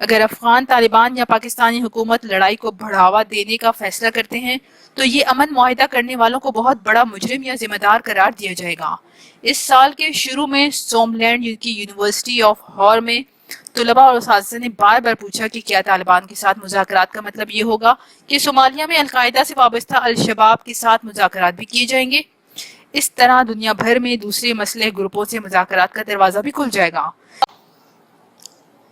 اگر افغان طالبان یا پاکستانی حکومت لڑائی کو بڑھاوا دینے کا فیصلہ کرتے ہیں تو یہ امن معاہدہ کرنے والوں کو بہت بڑا مجرم یا ذمہ دار قرار دیا جائے گا۔ اس سال کے شروع میں سوم لینڈ کی یونیورسٹی آف ہور میں طلباء اور اساتذہ نے بار بار پوچھا کہ کیا طالبان کے ساتھ مذاکرات کا مطلب یہ ہوگا کہ صومالیہ میں القاعدہ سے وابستہ الشباب کے ساتھ مذاکرات بھی کیے جائیں گے؟ اس طرح دنیا بھر میں دوسرے مسلح گروپوں سے مذاکرات کا دروازہ بھی کھل جائے گا۔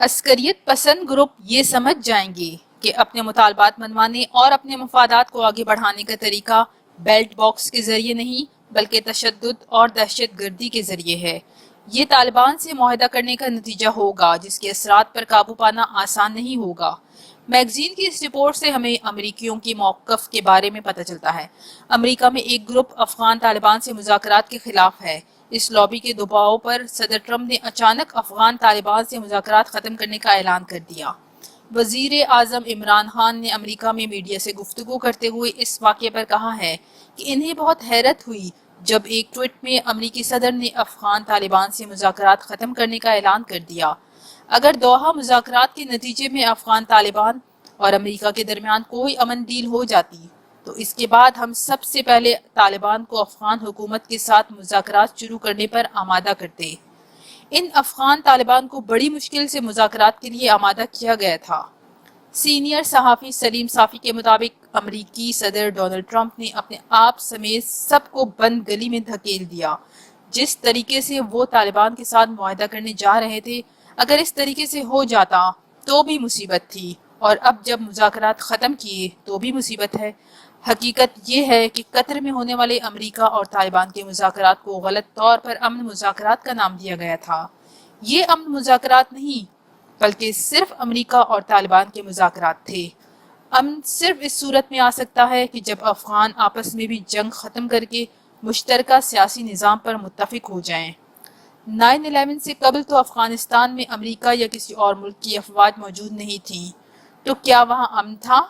عسکریت پسند گروپ یہ سمجھ جائیں گے کہ اپنے مطالبات منوانے اور اپنے مفادات کو آگے بڑھانے کا طریقہ بیلٹ باکس کے ذریعے نہیں بلکہ تشدد اور دہشت گردی کے ذریعے ہے۔ یہ طالبان سے معاہدہ کرنے کا نتیجہ ہوگا جس کے اثرات پر قابو پانا آسان نہیں ہوگا۔ میگزین کی اس رپورٹ سے ہمیں امریکیوں کے موقف کے بارے میں پتہ چلتا ہے۔ امریکہ میں ایک گروپ افغان طالبان سے مذاکرات کے خلاف ہے۔ اس لابی کے دباؤ پر صدر ٹرمپ نے اچانک افغان طالبان سے مذاکرات ختم کرنے کا اعلان کر دیا۔ وزیر اعظم عمران خان نے امریکہ میں میڈیا سے گفتگو کرتے ہوئے اس واقعے پر کہا ہے کہ انہیں بہت حیرت ہوئی جب ایک ٹویٹ میں امریکی صدر نے افغان طالبان سے مذاکرات ختم کرنے کا اعلان کر دیا۔ اگر دوحہ مذاکرات کے نتیجے میں افغان طالبان اور امریکہ کے درمیان کوئی امن ڈیل ہو جاتی تو اس کے بعد ہم سب سے پہلے طالبان کو افغان حکومت کے ساتھ مذاکرات شروع کرنے پر آمادہ کرتے۔ ان افغان طالبان کو بڑی مشکل سے مذاکرات کے لیے آمادہ کیا گیا تھا۔ سینئر صحافی سلیم صافی کے مطابق امریکی صدر ڈونلڈ ٹرمپ نے اپنے آپ سمیت سب کو بند گلی میں دھکیل دیا۔ جس طریقے سے وہ طالبان کے ساتھ معاہدہ کرنے جا رہے تھے اگر اس طریقے سے ہو جاتا تو بھی مصیبت تھی، اور اب جب مذاکرات ختم کیے تو بھی مصیبت ہے۔ حقیقت یہ ہے کہ قطر میں ہونے والے امریکہ اور طالبان کے مذاکرات کو غلط طور پر امن مذاکرات کا نام دیا گیا تھا۔ یہ امن مذاکرات نہیں بلکہ صرف امریکہ اور طالبان کے مذاکرات تھے۔ امن صرف اس صورت میں آ سکتا ہے کہ جب افغان آپس میں بھی جنگ ختم کر کے مشترکہ سیاسی نظام پر متفق ہو جائیں۔ 9/11 سے قبل تو افغانستان میں امریکہ یا کسی اور ملک کی افواج موجود نہیں تھیں، تو کیا وہاں امن تھا؟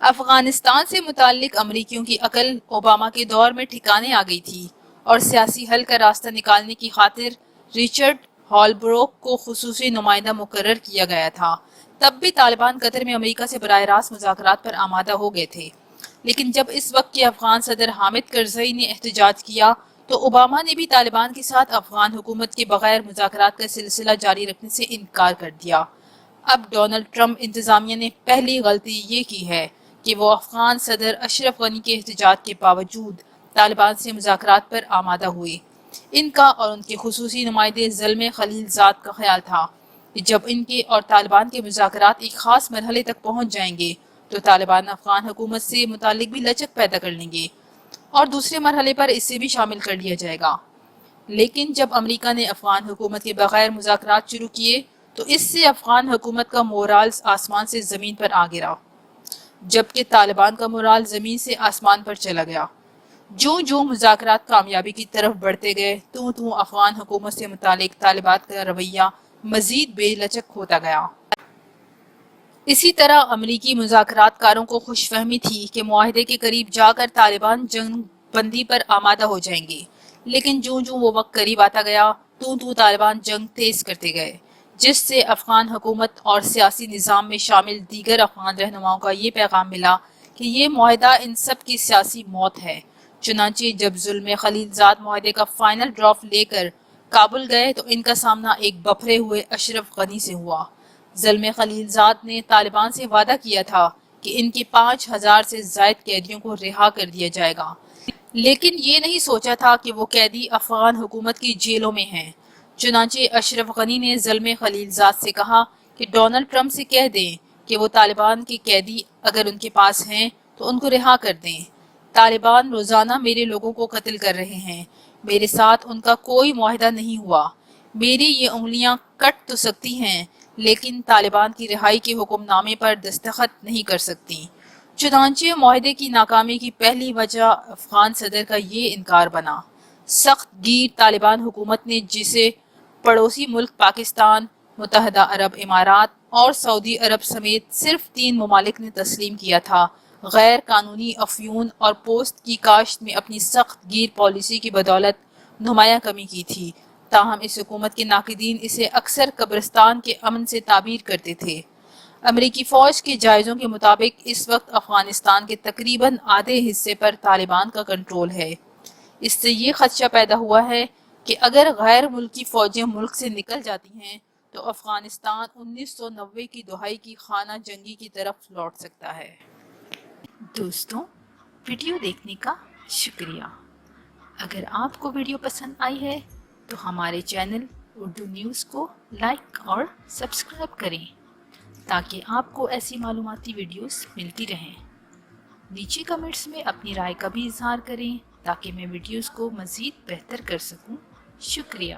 افغانستان سے متعلق امریکیوں کی عقل اوباما کے دور میں ٹھکانے آ گئی تھی اور سیاسی حل کا راستہ نکالنے کی خاطر رچرڈ ہالبروک کو خصوصی نمائندہ مقرر کیا گیا تھا۔ تب بھی طالبان قطر میں امریکہ سے براہ راست مذاکرات پر آمادہ ہو گئے تھے، لیکن جب اس وقت کے افغان صدر حامد کرزئی نے احتجاج کیا تو اوباما نے بھی طالبان کے ساتھ افغان حکومت کے بغیر مذاکرات کا سلسلہ جاری رکھنے سے انکار کر دیا۔ اب ڈونلڈ ٹرمپ انتظامیہ نے پہلی غلطی یہ کی ہے کہ وہ افغان صدر اشرف غنی کے احتجاج کے باوجود طالبان سے مذاکرات پر آمادہ ہوئے۔ ان کا اور ان کے خصوصی نمائندے زلمے خلیل زاد کا خیال تھا کہ جب ان کے اور طالبان کے مذاکرات ایک خاص مرحلے تک پہنچ جائیں گے تو طالبان افغان حکومت سے متعلق بھی لچک پیدا کر لیں گے اور دوسرے مرحلے پر اسے بھی شامل کر لیا جائے گا۔ لیکن جب امریکہ نے افغان حکومت کے بغیر مذاکرات شروع کیے تو اس سے افغان حکومت کا مورال آسمان سے زمین پر آ گرا، جبکہ طالبان کا مورال زمین سے آسمان پر چلا گیا۔ جو مذاکرات کامیابی کی طرف بڑھتے گئے تو افغان حکومت سے متعلق طالبان کا رویہ مزید بے لچک ہوتا گیا۔ اسی طرح امریکی مذاکرات کاروں کو خوش فہمی تھی کہ معاہدے کے قریب جا کر طالبان جنگ بندی پر آمادہ ہو جائیں گے، لیکن جو وہ وقت قریب آتا گیا تو طالبان جنگ تیز کرتے گئے، جس سے افغان حکومت اور سیاسی نظام میں شامل دیگر افغان رہنماؤں کا یہ پیغام ملا کہ یہ معاہدہ ان سب کی سیاسی موت ہے۔ چنانچہ جب زلمے خلیل زاد معاہدے کا فائنل ڈرافٹ لے کر کابل گئے تو ان کا سامنا ایک بپھرے ہوئے اشرف غنی سے ہوا۔ زلمے خلیل زاد نے طالبان سے وعدہ کیا تھا کہ ان کے 5000 سے زائد قیدیوں کو رہا کر دیا جائے گا، لیکن یہ نہیں سوچا تھا کہ وہ قیدی افغان حکومت کی جیلوں میں ہیں۔ چنانچہ اشرف غنی نے زلمے خلیل زاد سے کہا کہ ڈونلڈ ٹرمپ سے کہہ دیں کہ وہ طالبان کے قیدی اگر ان کے پاس ہیں تو ان کو رہا کر دیں۔ طالبان روزانہ میرے لوگوں کو قتل کر رہے ہیں، میرے ساتھ ان کا کوئی معاہدہ نہیں ہوا، میری یہ انگلیاں کٹ تو سکتی ہیں لیکن طالبان کی رہائی کے حکم نامے پر دستخط نہیں کر سکتی۔ چنانچہ معاہدے کی ناکامی کی پہلی وجہ افغان صدر کا یہ انکار بنا۔ سخت گیر طالبان حکومت نے جسے پڑوسی ملک پاکستان، متحدہ عرب امارات اور سعودی عرب سمیت صرف 3 ممالک نے تسلیم کیا تھا، غیر قانونی افیون اور پوست کی کاشت میں اپنی سخت گیر پالیسی کی بدولت نمایاں کمی کی تھی۔ تاہم اس حکومت کے ناقدین اسے اکثر قبرستان کے امن سے تعبیر کرتے تھے۔ امریکی فوج کے جائزوں کے مطابق اس وقت افغانستان کے تقریباً آدھے حصے پر طالبان کا کنٹرول ہے۔ اس سے یہ خدشہ پیدا ہوا ہے کہ اگر غیر ملکی فوجیں ملک سے نکل جاتی ہیں تو افغانستان 1990 کی دہائی کی خانہ جنگی کی طرف لوٹ سکتا ہے۔ دوستوں، ویڈیو دیکھنے کا شکریہ۔ اگر آپ کو ویڈیو پسند آئی ہے تو ہمارے چینل اردو نیوز کو لائک اور سبسکرائب کریں تاکہ آپ کو ایسی معلوماتی ویڈیوز ملتی رہیں۔ نیچے کمنٹس میں اپنی رائے کا بھی اظہار کریں تاکہ میں ویڈیوز کو مزید بہتر کر سکوں۔ شکریہ۔